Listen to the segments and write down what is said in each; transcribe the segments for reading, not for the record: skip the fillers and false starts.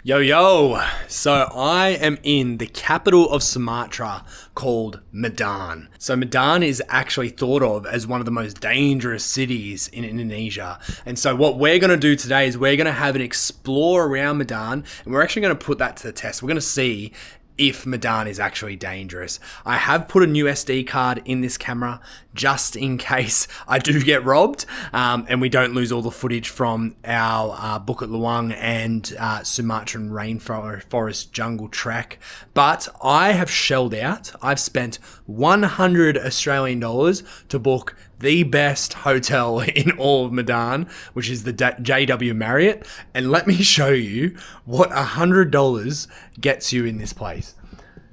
Yo, yo! So I am in the capital of Sumatra called Medan. So Medan is actually thought of as one of the most dangerous cities in Indonesia. And so what we're going to do today is we're going to have an explore around Medan, and we're actually going to put that to the test. We're going to see if Medan is actually dangerous. I have put a new SD card in this camera just in case I do get robbed and we don't lose all the footage from our Bukit Luang and Sumatran rainforest jungle trek. But I have shelled out. I've spent 100 Australian dollars to book the best hotel in all of Medan, which is the JW Marriott. And let me show you what $100 gets you in this place.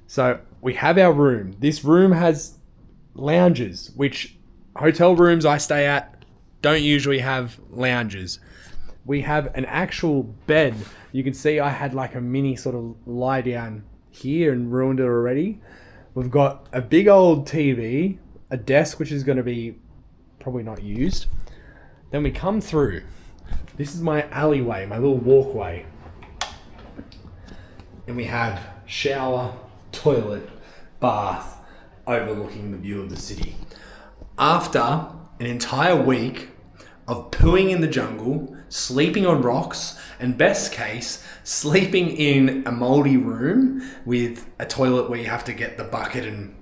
So we have our room. This room has lounges, which hotel rooms I stay at don't usually have lounges. We have an actual bed. You can see I had like a mini sort of lie down here and ruined it already. We've got a big old TV, a desk which is going to be probably not used. Then we come through. This is my alleyway, my little walkway. And we have shower, toilet, bath, overlooking the view of the city. After an entire week of pooing in the jungle, sleeping on rocks, and best case, sleeping in a moldy room with a toilet where you have to get the bucket and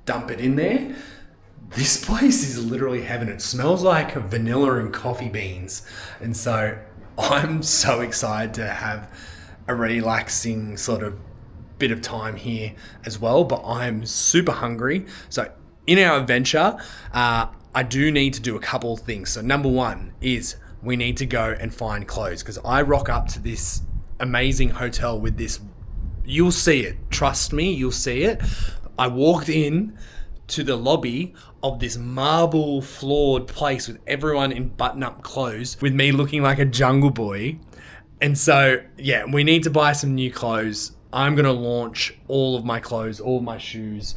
dump it in there, this place is literally heaven. It smells like vanilla and coffee beans. And so I'm so excited to have a relaxing sort of bit of time here as well, but I'm super hungry. So in our adventure, I do need to do a couple of things. So number one is we need to go and find clothes, because I rock up to this amazing hotel with this, you'll see it, trust me, you'll see it. I walked in to the lobby of this marble floored place with everyone in button-up clothes, with me looking like a jungle boy. And so, yeah, we need to buy some new clothes. I'm going to launch all of my clothes, all of my shoes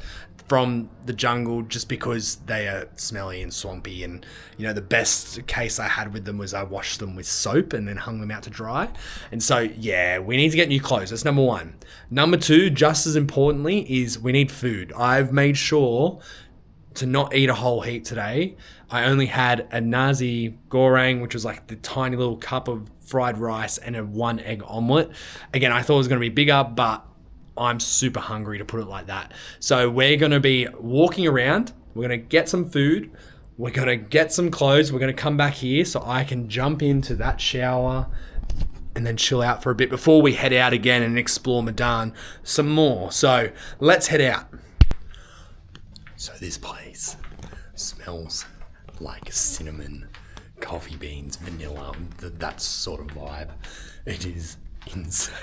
from the jungle just because they are smelly and swampy. And, you know, the best case I had with them was I washed them with soap and then hung them out to dry. And so, yeah, we need to get new clothes. That's number one. Number two, just as importantly, is we need food. I've made sure to not eat a whole heap today. I only had a nasi goreng, which was like the tiny little cup of fried rice, and a 1 egg omelet. Again, I thought it was going to be bigger, but I'm super hungry, to put it like that. So we're going to be walking around. We're going to get some food. We're going to get some clothes. We're going to come back here so I can jump into that shower and then chill out for a bit before we head out again and explore Medan some more. So let's head out. So this place smells like cinnamon, coffee beans, vanilla, that sort of vibe. It is insane.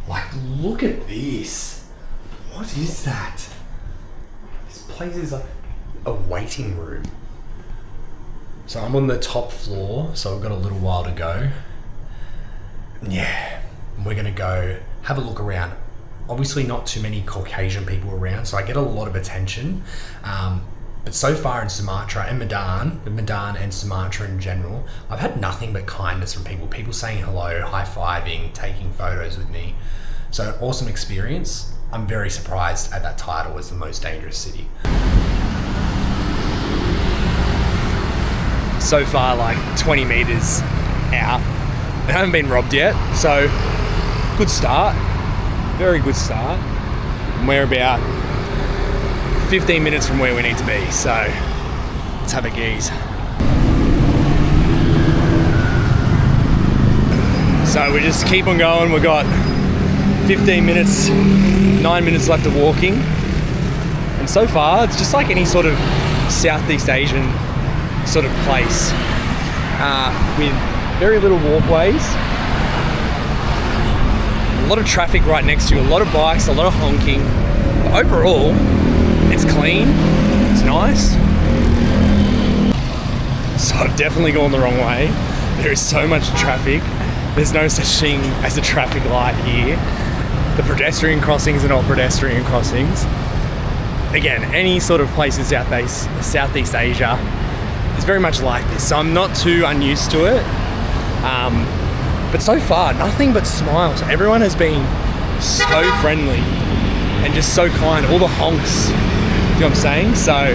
Like, look at this. What is that? This place is like a waiting room. So I'm on the top floor, so we've got a little while to go. Yeah, we're gonna go have a look around. Obviously not too many Caucasian people around, so I get a lot of attention. But so far in Sumatra and Medan and Sumatra in general, I've had nothing but kindness from people. People saying hello, high-fiving, taking photos with me. So awesome experience. I'm very surprised at that title as the most dangerous city. So far, like 20 meters out. I haven't been robbed yet, so good start. Very good start. And we're about 15 minutes from where we need to be, so let's have a gaze. So we just keep on going. We've got 15 minutes, 9 minutes left of walking. And so far, it's just like any sort of Southeast Asian sort of place with very little walkways. A lot of traffic right next to you, a lot of bikes, a lot of honking. But overall, it's clean, it's nice. So I've definitely gone the wrong way. There is so much traffic. There's no such thing as a traffic light here. The pedestrian crossings are not pedestrian crossings. Again, any sort of place in Southeast Asia is very much like this, so I'm not too unused to it. But so far, nothing but smiles. Everyone has been so friendly and just so kind. All the honks, you know what I'm saying? So,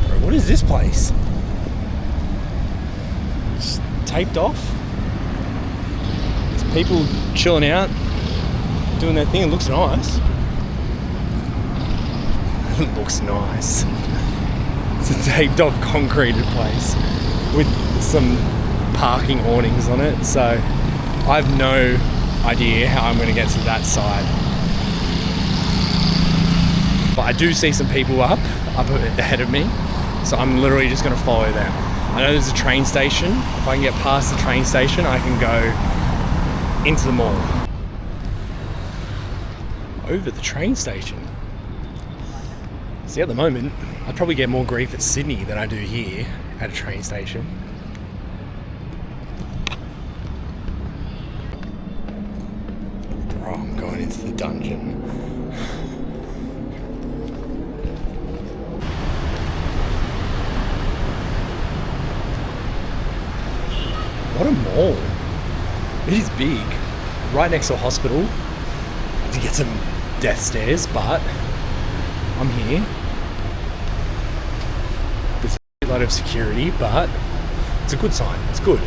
bro, what is this place? Just taped off. There's people chilling out, doing their thing. It looks nice. It looks nice. It's a taped off concreted place with some parking awnings on it, so I have no idea how I'm going to get to that side. But I do see some people up ahead of me, so I'm literally just going to follow them. I know there's a train station. If I can get past the train station, I can go into the mall. Over the train station. See, at the moment, I'd probably get more grief at Sydney than I do here at a train station. Bro, I'm going into the dungeon. What a mall. It is big. Right next to a hospital. I have to get some death stares, but I'm here. There's a lot of security, but it's a good sign. It's good.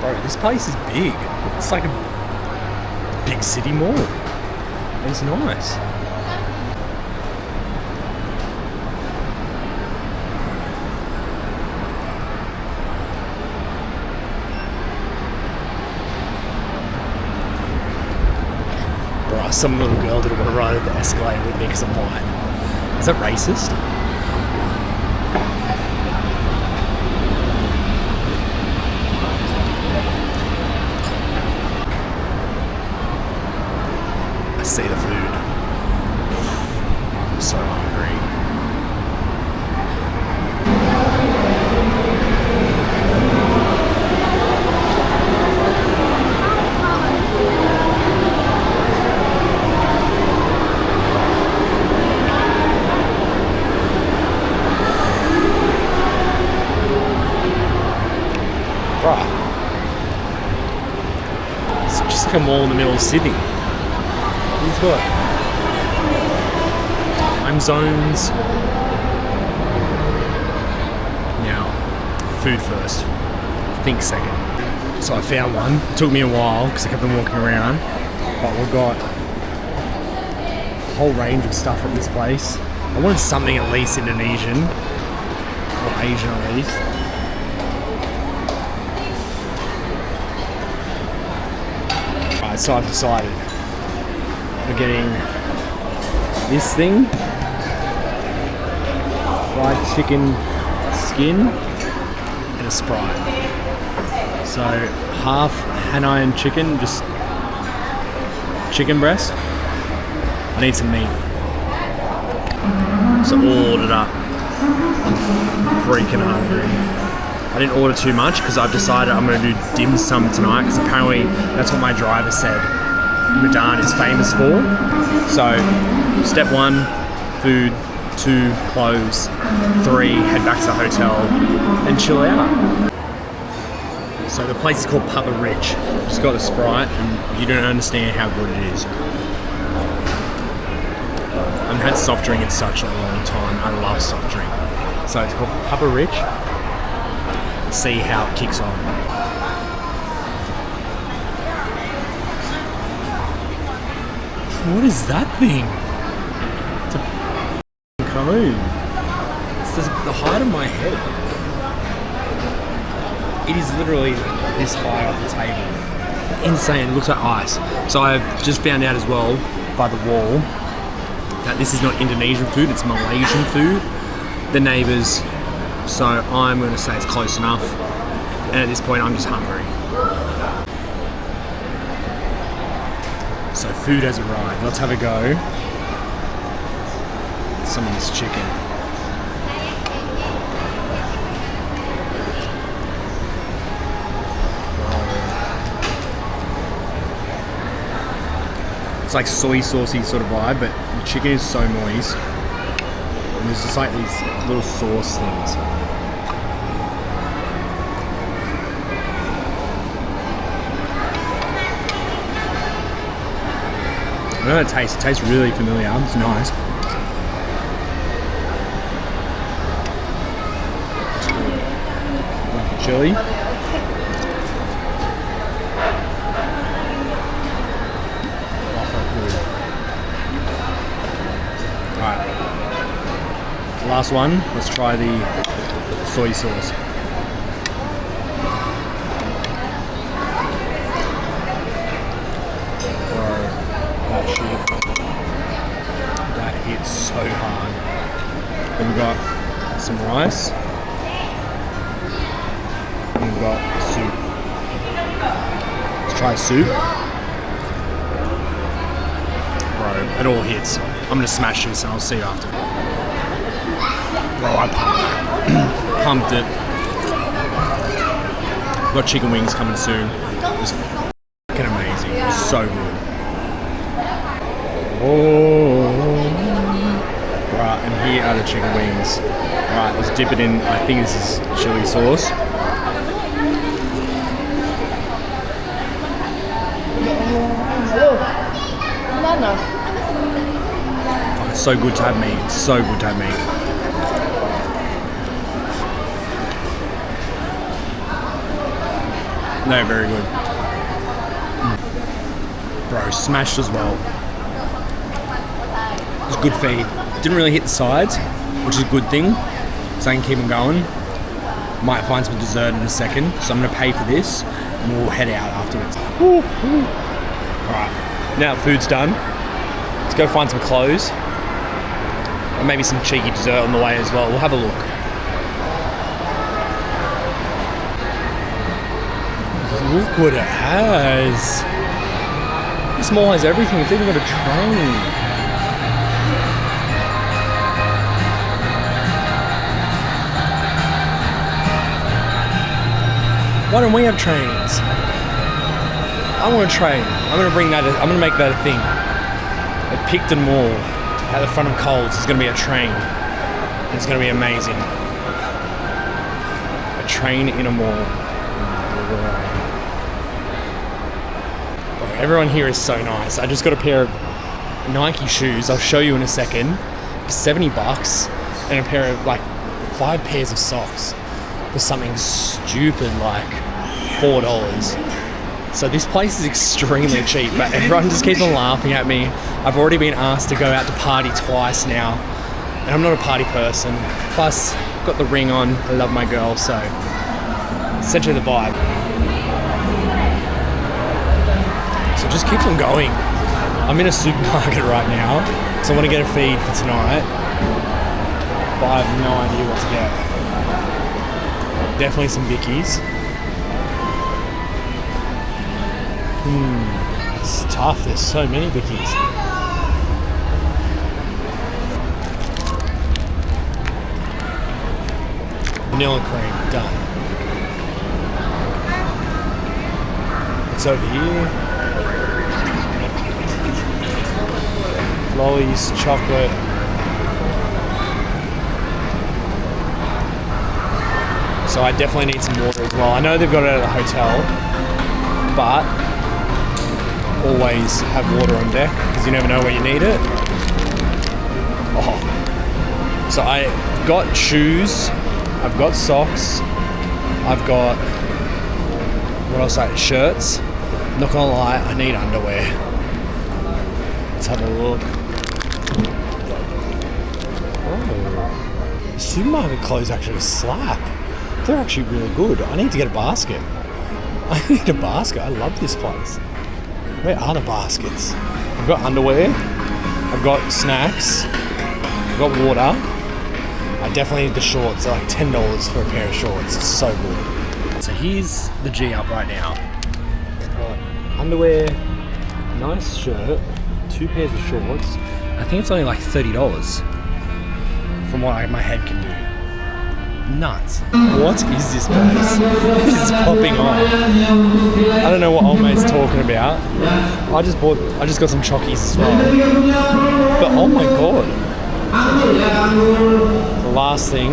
Bro, this place is big. It's like a big city mall. It's nice. Some little girl didn't want to ride at the escalator with me because I'm white. Is that racist? I see the food. I'm so hungry. It's just like a mall in the middle of Sydney. He's got time zones. Now, food first. Think second. So I found one. It took me a while because I kept on walking around. But we've got a whole range of stuff at this place. I wanted something at least Indonesian. Or Asian at least. So I've decided we're getting this thing, fried chicken skin and a Sprite. So half Hawaiian chicken, just chicken breast. I need some meat. So all ordered up. I'm freaking hungry. I didn't order too much because I've decided I'm going to do dim sum tonight because apparently that's what my driver said Medan is famous for. So step 1, food. 2, clothes. 3, head back to the hotel and chill out. So the place is called Papa Rich. Just got a Sprite and you don't understand how good it is. I haven't had soft drink in such a long time. I love soft drink. So it's called Papa Rich. See how it kicks on. What is that thing? It's a cone. It's the height of my head. It is literally this high off the table. Insane. It looks like ice. So I've just found out as well by the wall that this is not Indonesian food, it's Malaysian food. The neighbours So I'm going to say it's close enough. And at this point, I'm just hungry. So food has arrived. Let's have a go. Some of this chicken. It's like soy saucy sort of vibe, but the chicken is so moist. And there's just like these little sauce things. I know it tastes really familiar. It's nice. It's good. Like the chili. Alright. Last one. Let's try the soy sauce. That hits so hard. Then we've got some rice. And we've got soup. Let's try soup. Bro, it all hits. I'm gonna smash this and I'll see you after. Bro, I pumped that. Pumped it. Got chicken wings coming soon. It's fucking amazing. It's so good. Oh, right, and here are the chicken wings. Right, let's dip it in. I think this is chili sauce. Oh, it's so good to have meat. It's so good to have meat. No, very good. Bro, smashed as well. Good feed. Didn't really hit the sides, which is a good thing, so I can keep them going. Might find some dessert in a second, so I'm going to pay for this and we'll head out afterwards. Alright, now that food's done, let's go find some clothes and maybe some cheeky dessert on the way as well. We'll have a look. Look what it has. This mall has everything. It's even got a train. Why don't we have trains? I want a train. I'm gonna bring that. I'm gonna make that a thing. At Picton Mall, at the front of Coles, there's gonna be a train. It's gonna be amazing. A train in a mall. Bro, everyone here is so nice. I just got a pair of Nike shoes. I'll show you in a second. For $70, and a pair of like 5 pairs of socks for something stupid like $4. So this place is extremely cheap, but everyone just keeps on laughing at me. I've already been asked to go out to party twice now, and I'm not a party person. Plus, I've got the ring on. I love my girl, so essentially the vibe. So just keeps on going. I'm in a supermarket right now, so I want to get a feed for tonight, but I have no idea what to get. Definitely some Vickies. It's tough, there's so many Vickies. Vanilla cream, done. It's over here. Lollies, chocolate. So I definitely need some water as well. I know they've got it at the hotel, but always have water on deck because you never know where you need it. Oh. So I've got shoes, I've got socks, I've got, what else? Shirts. I'm not gonna lie, I need underwear. Let's have a look. Oh. The supermarket clothes actually slap. They're actually really good. I need to get a basket. I need a basket. I love this place. Where are the baskets? I've got underwear. I've got snacks. I've got water. I definitely need the shorts. They're like $10 for a pair of shorts. It's so good. So here's the G up right now. Underwear, nice shirt, 2 pairs of shorts. I think it's only like $30 from what my head can do. Nuts. What is this place? This is popping off. I don't know what old mate's talking about. I just got some chockies as well. But oh my god. The last thing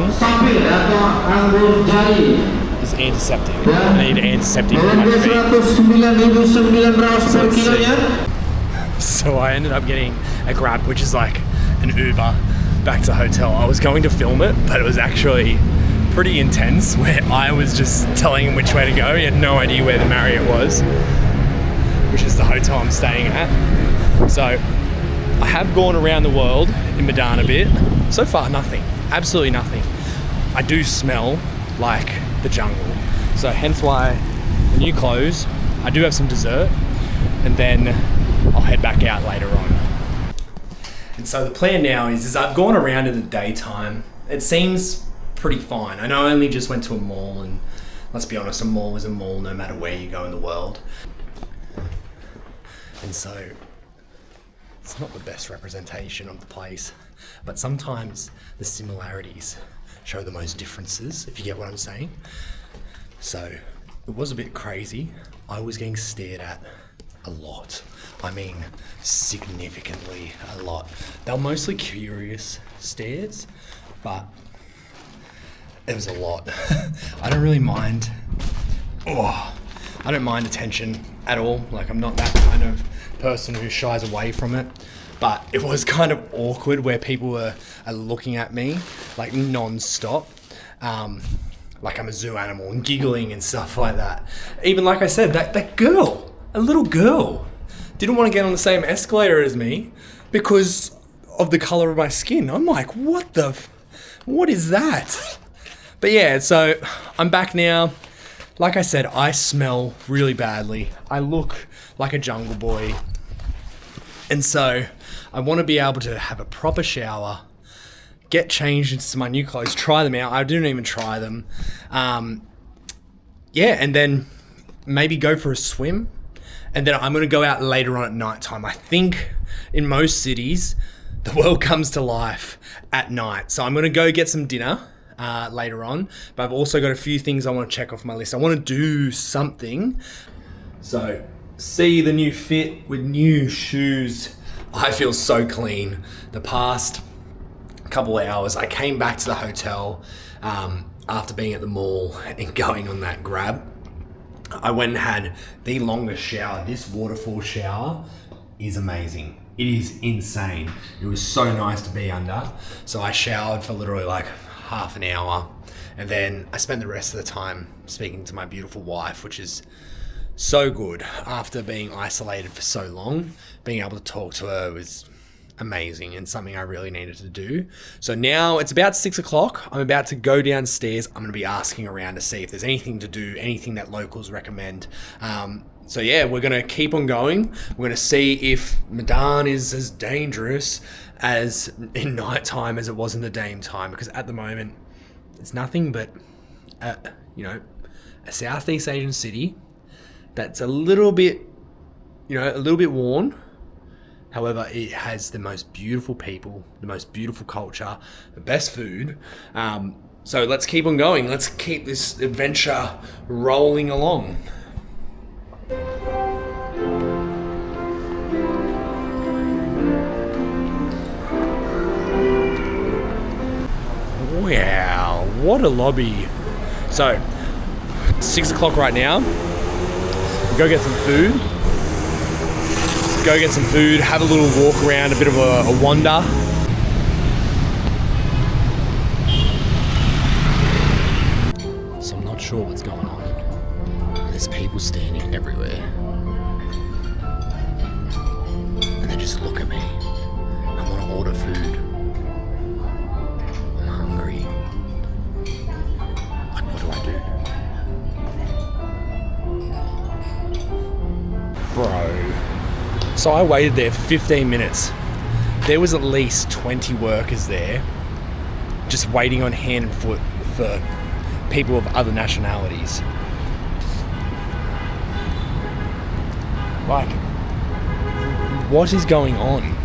is antiseptic. I need antiseptic for my feet. So I ended up getting a Grab, which is like an Uber, back to the hotel. I was going to film it, but it was actually pretty intense, where I was just telling him which way to go. He had no idea where the Marriott was, which is the hotel I'm staying at. So I have gone around the world in Medan a bit. So far, nothing. Absolutely nothing. I do smell like the jungle. So hence why the new clothes. I do have some dessert, and then I'll head back out later on. And so the plan now is I've gone around in the daytime. It seems pretty fine. I know I only just went to a mall, and let's be honest, a mall is a mall no matter where you go in the world. And so it's not the best representation of the place, but sometimes the similarities show the most differences, if you get what I'm saying. So it was a bit crazy. I was getting stared at a lot. I mean, significantly a lot. They were mostly curious stares, but it was a lot. I don't really mind. I don't mind attention at all. Like, I'm not that kind of person who shies away from it. But it was kind of awkward where people are looking at me like non-stop. Like I'm a zoo animal and giggling and stuff like that. Even like I said, that girl, a little girl, didn't want to get on the same escalator as me because of the color of my skin. I'm like, what is that? But yeah, so I'm back now. Like I said, I smell really badly. I look like a jungle boy. And so I want to be able to have a proper shower, get changed into my new clothes, try them out. I didn't even try them. Yeah, and then maybe go for a swim. And then I'm going to go out later on at nighttime. I think in most cities, the world comes to life at night. So I'm going to go get some dinner later on. But I've also got a few things I want to check off my list. I want to do something. So see the new fit with new shoes. I feel so clean. The past couple of hours, I came back to the hotel after being at the mall and going on that Grab. I went and had the longest shower. This waterfall shower is amazing. It is insane. It was so nice to be under. So I showered for literally like half an hour, and then I spent the rest of the time speaking to my beautiful wife, which is so good. After being isolated for so long, being able to talk to her was amazing and something I really needed to do. So now it's about 6 o'clock. I'm about to go downstairs. I'm going to be asking around to see if there's anything to do, anything that locals recommend. So yeah, we're going to keep on going. We're going to see if Medan is as dangerous as in nighttime as it was in the daytime, because at the moment it's nothing but a Southeast Asian city that's a little bit worn. However, it has the most beautiful people, the most beautiful culture, the best food. So let's keep on going. Let's keep this adventure rolling along. Wow, what a lobby. So, 6 o'clock right now. Go get some food. Have a little walk around, a bit of a wander. So I'm not sure what's going on. There's people standing everywhere. And they just look at me. I want to order food. I'm hungry. Like, what do I do? Bro. So I waited there for 15 minutes. There was at least 20 workers there just waiting on hand and foot for people of other nationalities. Like, what is going on?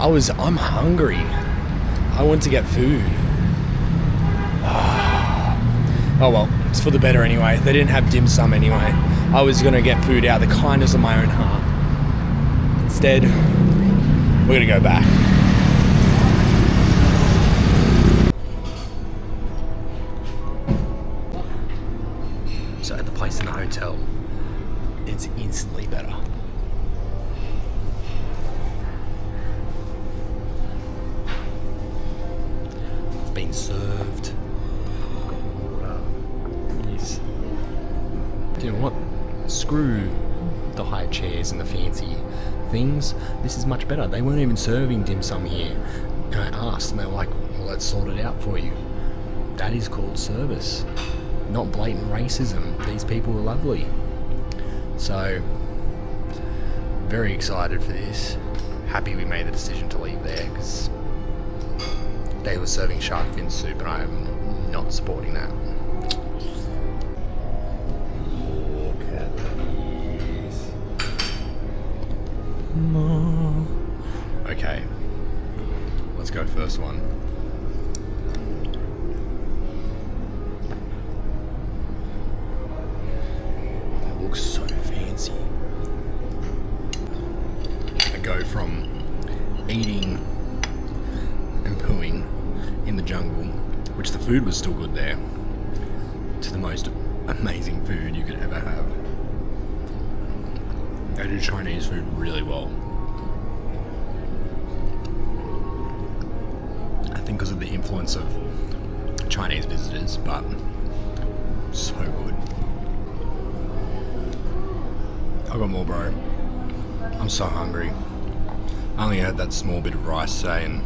I'm hungry. I want to get food. Oh well, it's for the better anyway. They didn't have dim sum anyway. I was gonna get food out of the kindness of my own heart. Instead, we're gonna go back. So at the place in the hotel, it's instantly better. I've been served. Yes. Do you know what? Screw the high chairs and the fancy things. This is much better. They weren't even serving dim sum here. And I asked and they were like, well, let's sort it out for you. That is called service. Not blatant racism. These people are lovely. So, very excited for this. Happy we made the decision to leave there because they were serving shark fin soup and I'm not supporting that. Look at these. Okay, let's go first one. That looks so fancy. I go from eating and pooing in the jungle, which the food was still good there, to the most amazing food you could ever have. They do Chinese food really well. I think because of the influence of Chinese visitors, but so good. I got more, bro. I'm so hungry. I only had that small bit of rice today and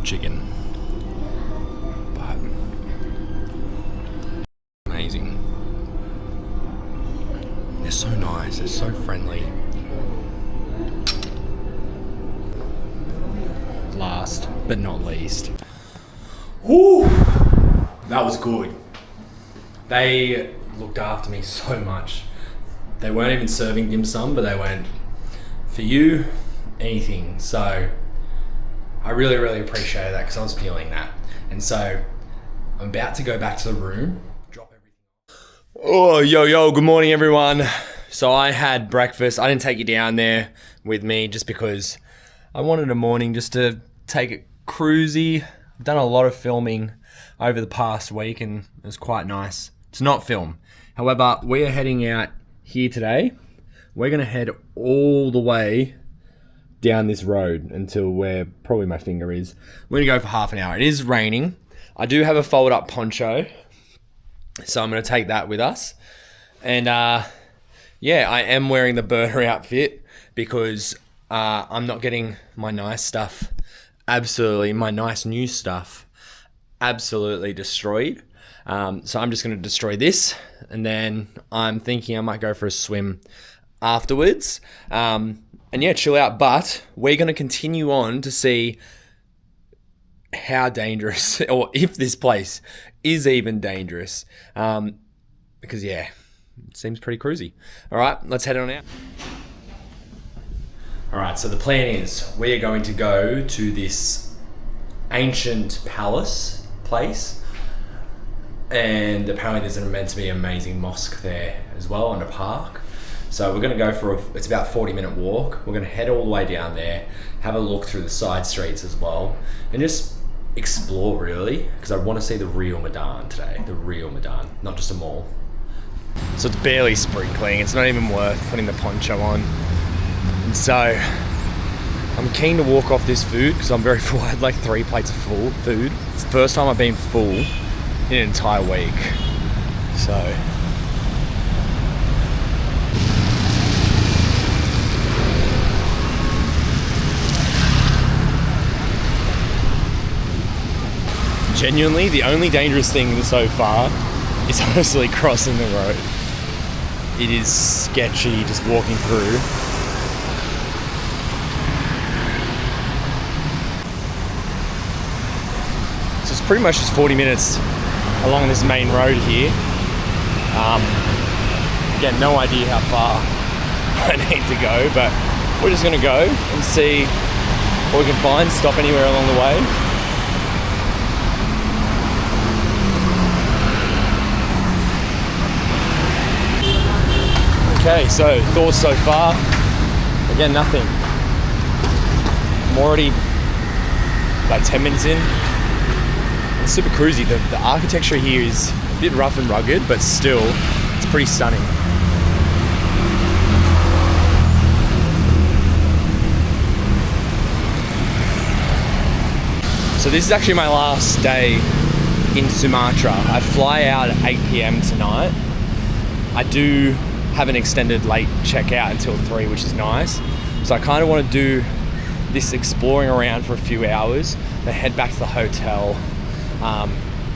chicken. But amazing. They're so nice, they're so friendly. Last but not least. Whew! That was good. They looked after me so much. They weren't even serving dim sum, but they went, for you, anything. So I really, really appreciate that because I was feeling that. And so I'm about to go back to the room, drop everything. Oh, yo, good morning, everyone. So I had breakfast. I didn't take you down there with me just because I wanted a morning just to take it cruisy. I've done a lot of filming over the past week and it was quite nice to not film. However, we are heading out here today. We're going to head all the way down this road until where probably my finger is. We're going to go for half an hour. It is raining. I do have a fold up poncho, so I'm going to take that with us. And yeah, I am wearing the burner outfit because I'm not getting my nice stuff, my nice new stuff, absolutely destroyed. So I'm just going to destroy this, and then I'm thinking I might go for a swim afterwards. And yeah, chill out. But we're going to continue on to see how dangerous, or if this place is even dangerous. Because yeah, it seems pretty cruisy. All right, let's head on out. All right, so the plan is we are going to go to this ancient palace place. And apparently there's meant to be an amazing mosque there as well, and a park. So we're going to go it's about a 40-minute walk. We're going to head all the way down there, have a look through the side streets as well, and just explore really, because I want to see the real Medan today, the real Medan, not just a mall. So it's barely sprinkling. It's not even worth putting the poncho on. And so I'm keen to walk off this food because I'm very full. I had like 3 plates of full food. It's the first time I've been full in an entire week. So genuinely the only dangerous thing so far is honestly crossing the road. It is sketchy just walking through. pretty much just 40 minutes along this main road here. Again, no idea how far I need to go, but we're just gonna go and see what we can find, stop anywhere along the way. Okay, so thoughts so far. Again, nothing. I'm already like 10 minutes in. It's super cruisy. The architecture here is a bit rough and rugged, but still, it's pretty stunning. So this is actually my last day in Sumatra. I fly out at 8 p.m. tonight. I do have an extended late checkout until 3, which is nice. So I kind of want to do this exploring around for a few hours, then head back to the hotel,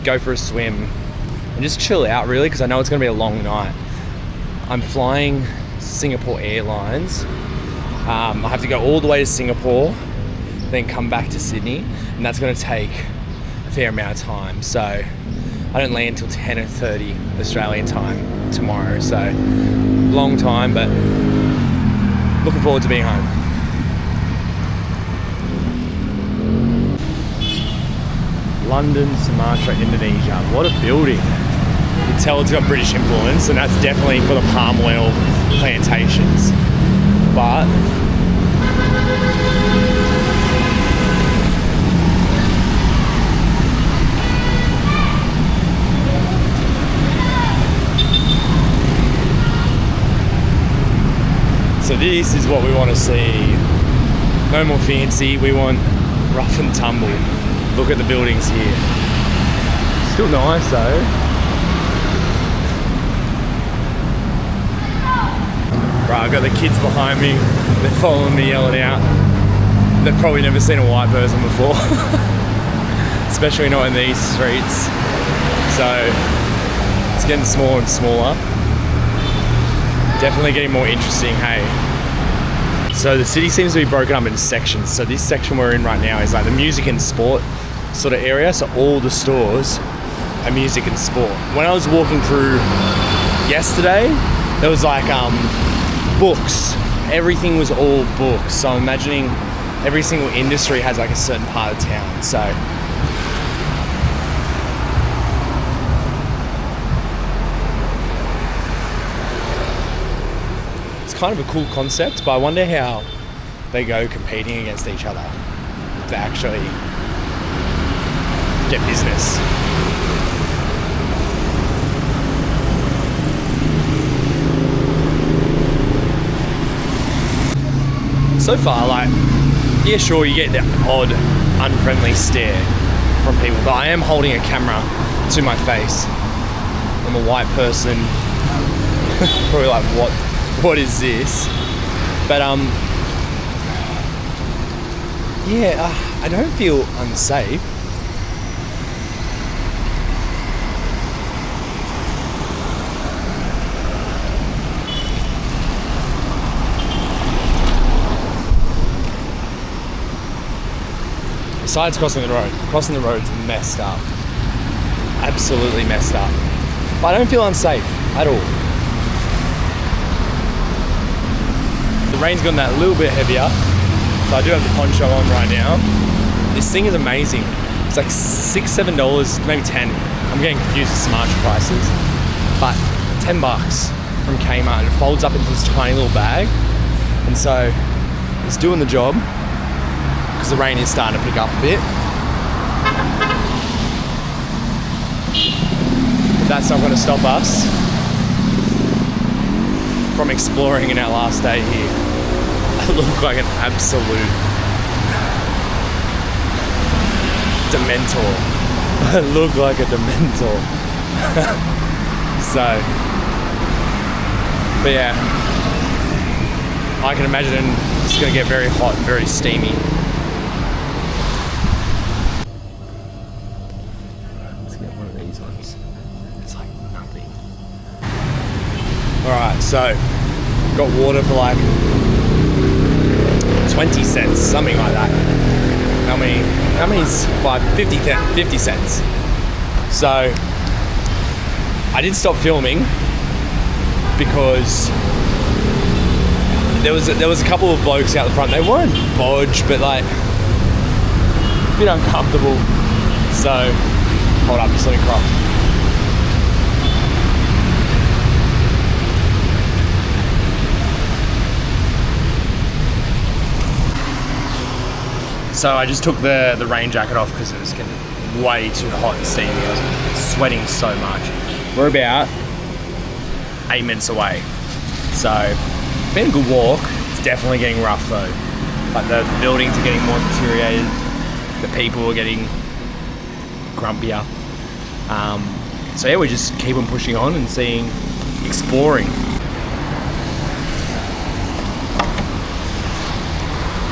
go for a swim, and just chill out really, because I know it's going to be a long night. I'm flying Singapore Airlines. I have to go all the way to Singapore, then come back to Sydney, and that's going to take a fair amount of time. So I don't land until 10:30 Australian time tomorrow, so long time, but looking forward to being home. London, Sumatra, Indonesia. What a building. You can tell it's got British influence, and that's definitely for the palm oil plantations. But so this is what we want to see. No more fancy, we want rough and tumble. Look at the buildings here. Still nice though. Right, I've got the kids behind me. They're following me, yelling out. They've probably never seen a white person before. Especially not in these streets. So, it's getting smaller and smaller. Definitely getting more interesting, hey. So the city seems to be broken up into sections. So this section we're in right now is like the music and sport sort of area. So all the stores are music and sport. When I was walking through yesterday, there was like books. Everything was all books. So I'm imagining every single industry has like a certain part of town. So kind of a cool concept, but I wonder how they go competing against each other to actually get business. So far, like, yeah, sure, you get the odd unfriendly stare from people, but I am holding a camera to my face. I'm a white person. Probably like, what is this? But yeah, I don't feel unsafe. Besides crossing the road's messed up, absolutely messed up. But I don't feel unsafe at all. The rain's gotten that little bit heavier, so I do have the poncho on right now. This thing is amazing. It's like $6-7, maybe 10. I'm getting confused with Sumatra prices, but $10 from Kmart. It folds up into this tiny little bag, and so it's doing the job because the rain is starting to pick up a bit. But that's not going to stop us from exploring in our last day here. I look like an absolute dementor. I look like a dementor. So, but yeah, I can imagine it's going to get very hot and very steamy. Let's get one of these ones. It's like nothing. Alright, so got water for like 20 cents, something like that. how many's 50 cents? So I did stop filming because there was a couple of blokes out the front. They weren't bodge, but like a bit uncomfortable. So hold up, just let me cross. So I just took the rain jacket off because it was getting way too hot and steamy. I was sweating so much. We're about 8 minutes away. So it's been a good walk. It's definitely getting rough though. Like the buildings are getting more deteriorated. The people are getting grumpier. So yeah, we just keep on pushing on and exploring.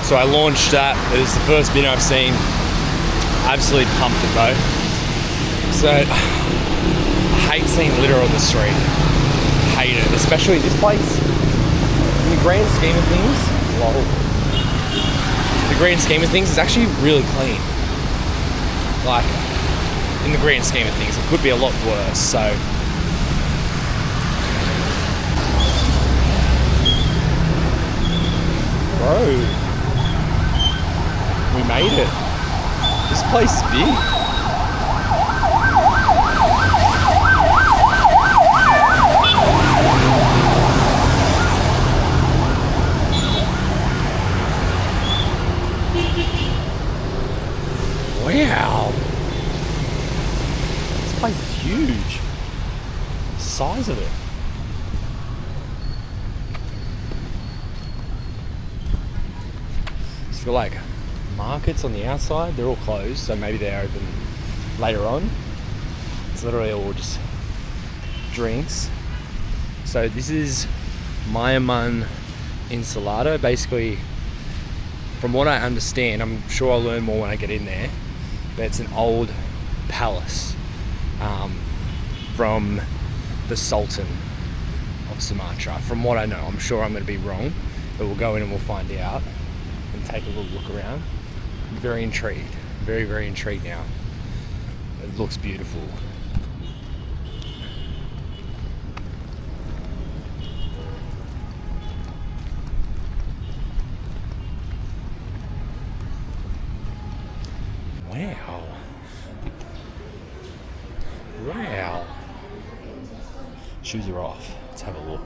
So I launched that. It was the first video I've seen. Absolutely pumped it though. So I hate seeing litter on the street. Hate it, especially this place. In the grand scheme of things, the grand scheme of things, it's actually really clean. Like, in the grand scheme of things, it could be a lot worse. So bro. We made it. This place is big. Wow. This place is huge. The size of it. I feel like markets on the outside, they're all closed, so maybe they're open later on. It's literally all just drinks. So this is Maimun Ensalada. Basically, from what I understand, I'm sure I'll learn more when I get in there, but it's an old palace from the Sultan of Sumatra. From what I know, I'm sure I'm going to be wrong, but we'll go in and we'll find out and take a little look around. I'm very intrigued, very, very intrigued now. It looks beautiful. Wow. Wow. Shoes are off. Let's have a look.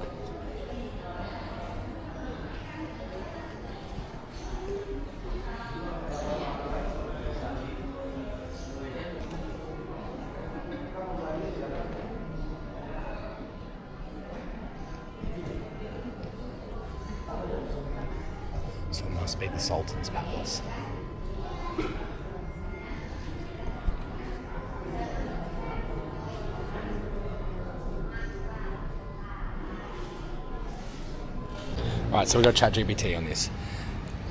So it must be the Sultan's palace. Right, so we've got ChatGPT on this.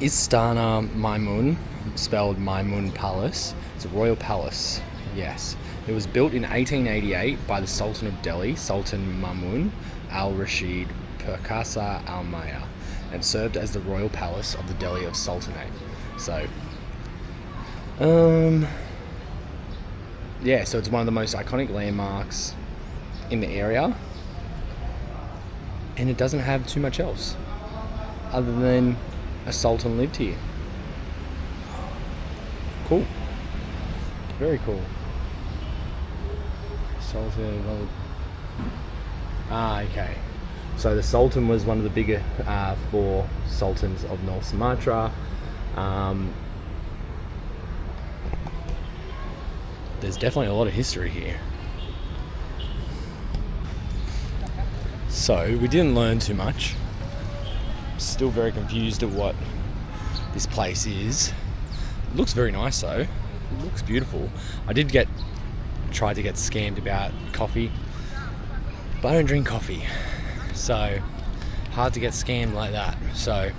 Istana Maimun, spelled Maimun Palace. It's a royal palace, yes. It was built in 1888 by the Sultan of Delhi, Sultan Maimun al-Rashid Perkasa al-Maya, and served as the royal palace of the Delhi of Sultanate. So, yeah, so it's one of the most iconic landmarks in the area, and it doesn't have too much else other than a sultan lived here. Cool. Very cool. Sultan. Okay. So the Sultan was one of the bigger four sultans of North Sumatra. There's definitely a lot of history here. So we didn't learn too much. Still very confused at what this place is. It looks very nice though. It looks beautiful. I did try to get scammed about coffee, but I don't drink coffee, so hard to get scammed like that. So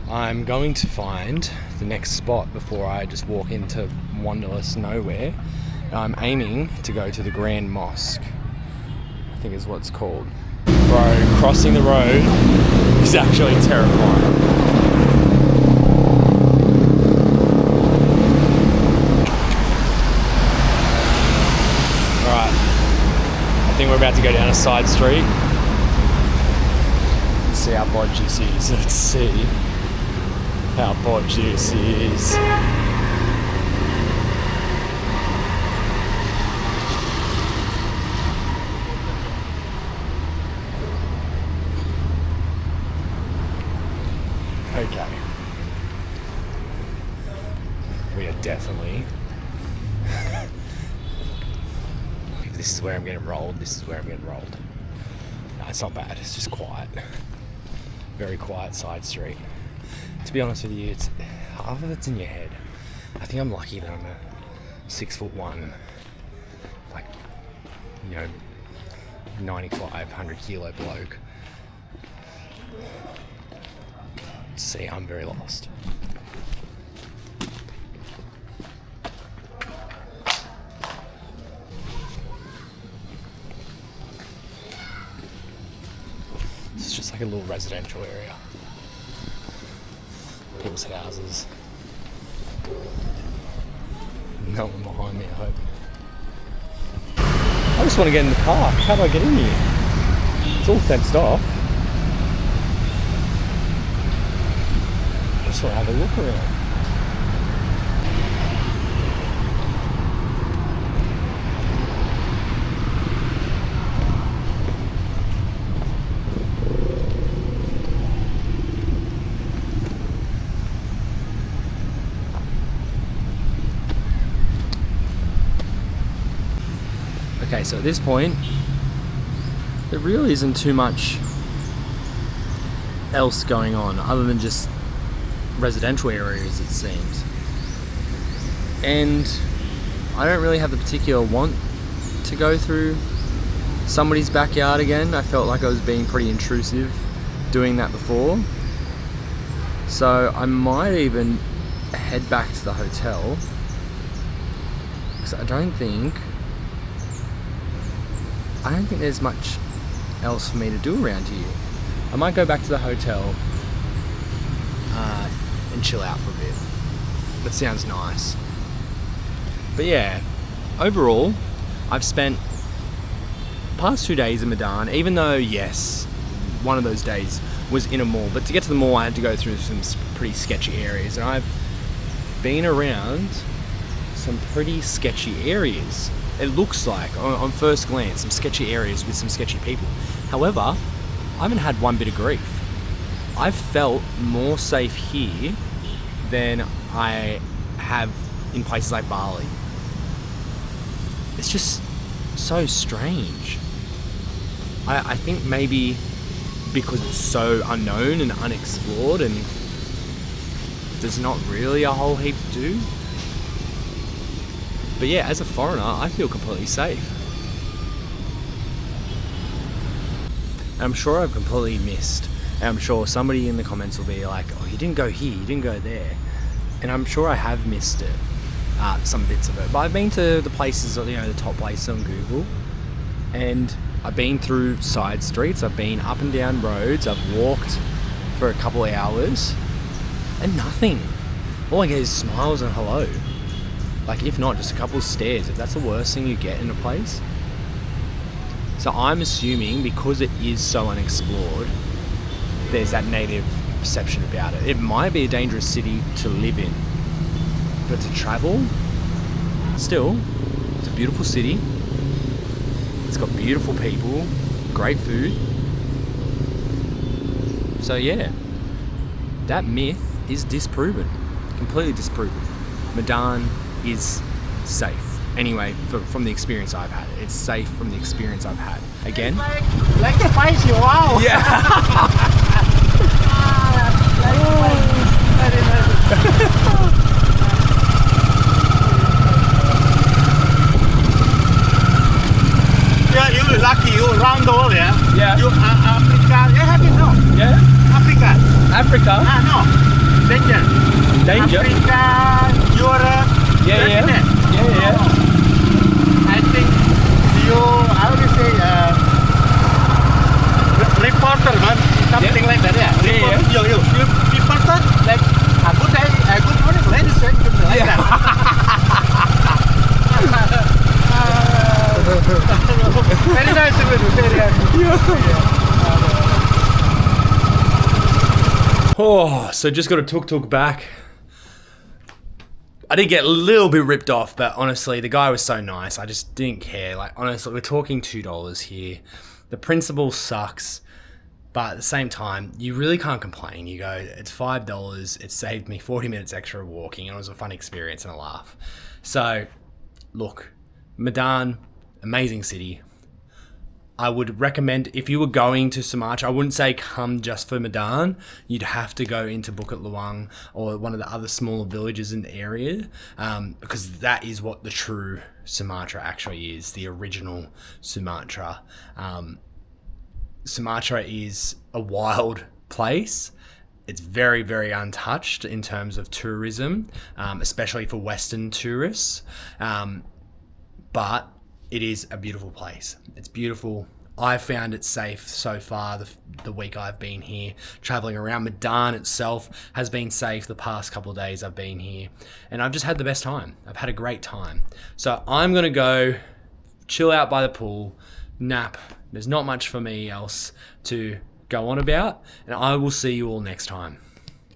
I'm going to find the next spot before I just walk into wonderless nowhere. I'm aiming to go to the Grand Mosque, I think is what it's called. Bro, crossing the road is actually terrifying. think we're about to go down a side street. Let's see how bodgy this is. Let's see how bodgy this is. Okay. We are definitely... If this is where I'm getting rolled, this is where I'm getting rolled. No, it's not bad. It's just quiet. Very quiet side street. To be honest with you, it's half of it's in your head. I think I'm lucky that I'm a 6'1", like, 95, 100 kilo bloke. See, I'm very lost. It's just like a little residential area. People's houses. No one behind me, I hope. I just want to get in the park. How do I get in here? It's all fenced off. I just want to have a look around. Okay, so at this point, there really isn't too much else going on other than just residential areas, it seems. And I don't really have the particular want to go through somebody's backyard again. I felt like I was being pretty intrusive doing that before. So I might even head back to the hotel, because I don't think there's much else for me to do around here. I might go back to the hotel and chill out for a bit. That sounds nice. But yeah, overall, I've spent the past 2 days in Medan, even though, yes, one of those days was in a mall. But to get to the mall, I had to go through some pretty sketchy areas. And I've been around some pretty sketchy areas. It looks like, on first glance, some sketchy areas with some sketchy people. However, I haven't had one bit of grief. I've felt more safe here than I have in places like Bali. It's just so strange. I think maybe because it's so unknown and unexplored and there's not really a whole heap to do. But yeah, as a foreigner, I feel completely safe. And I'm sure I've completely missed. And I'm sure somebody in the comments will be like, oh, you didn't go here, you didn't go there. And I'm sure I have missed it, some bits of it. But I've been to the places, the top places on Google. And I've been through side streets, I've been up and down roads, I've walked for a couple of hours. And nothing. All I get is smiles and hello. Like, if not, just a couple of stares, if that's the worst thing you get in a place. So I'm assuming, because it is so unexplored, there's that negative perception about it. It might be a dangerous city to live in, but to travel, still, it's a beautiful city. It's got beautiful people, great food. So yeah, that myth is disproven, completely disproven. Medan is safe. Anyway, from the experience I've had, it's safe from the experience I've had. Again, like spicy, wow. Yeah. Very nice. Yeah, you lucky, you around the world, yeah. Yeah. You Africa, you have it no? Yeah. Africa. Africa. No. Danger. Africa, Europe. Yeah. I think you, how do you say, reporter, man, something like that, yeah. You reporter, like, good day, good morning, ladies and gentlemen, like that. Very nice. Oh, so just got a tuk-tuk back. I did get a little bit ripped off, but honestly, the guy was so nice. I just didn't care. Like, honestly, we're talking $2 here. The principle sucks, but at the same time, you really can't complain. You go, it's $5. It saved me 40 minutes extra of walking, and it was a fun experience and a laugh. So, look, Medan, amazing city. I would recommend, if you were going to Sumatra, I wouldn't say come just for Medan. You'd have to go into Bukit Luang or one of the other smaller villages in the area, because that is what the true Sumatra actually is, the original Sumatra. Sumatra is a wild place. It's very, very untouched in terms of tourism, especially for Western tourists. But it is a beautiful place. It's beautiful. I found it safe so far the week I've been here. Traveling around Medan itself has been safe the past couple of days I've been here. And I've just had the best time. I've had a great time. So I'm going to go chill out by the pool, nap. There's not much for me else to go on about. And I will see you all next time.